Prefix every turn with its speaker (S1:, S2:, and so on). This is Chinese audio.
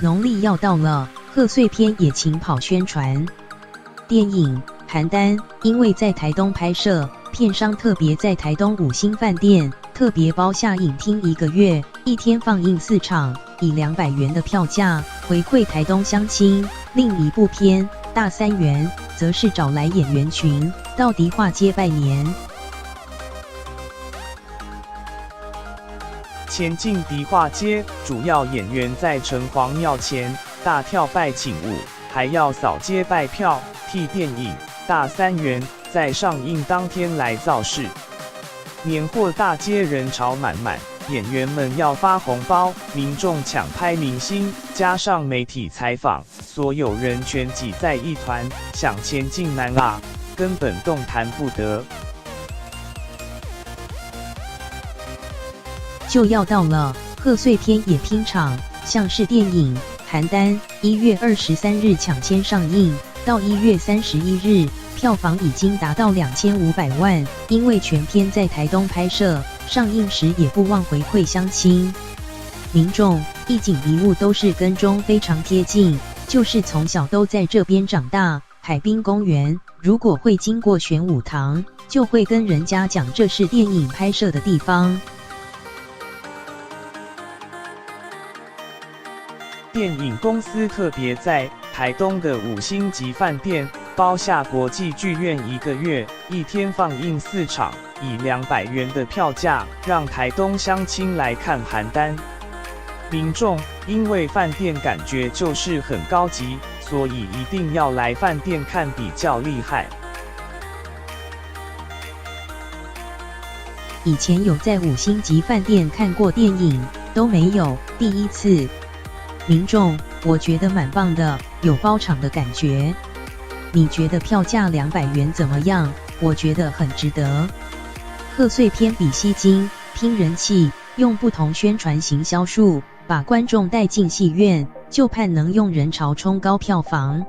S1: 农历要到了，贺岁片也请跑宣传。电影《邯郸》因为在台东拍摄，片商特别在台东5星饭店特别包下影厅1个月，一天放映4场，以200元的票价回馈台东乡亲。另一部片《大三元》则是找来演员群到迪化街拜年。
S2: 前进迪化街，主要演员在城隍庙前大跳拜请舞，还要扫街拜票，替电影《大三元》在上映当天来造势。年货大街人潮满满，演员们要发红包，民众抢拍明星，加上媒体采访，所有人全挤在一团，想前进难啊，根本动弹不得。
S1: 就要到了，贺岁片也拼场，像是电影《邯郸》1月23日抢先上映，到1月31日，票房已经达到2500万。因为全片在台东拍摄，上映时也不忘回馈乡亲。民众一景一物都是跟中非常贴近，就是从小都在这边长大。海滨公园如果会经过玄武堂，就会跟人家讲这是电影拍摄的地方。
S2: 电影公司特别在台东的5星级饭店包下国际剧院1个月，一天放映4场，以200元的票价让台东乡亲来看邯郸。民众因为饭店感觉就是很高级，所以一定要来饭店看比较厉害。
S1: 以前有在5星级饭店看过电影，都没有，第一次。民众，我觉得蛮棒的，有包场的感觉。你觉得票价200元怎么样？我觉得很值得。贺岁片比吸金，拼人气，用不同宣传行销术，把观众带进戏院，就盼能用人潮冲高票房。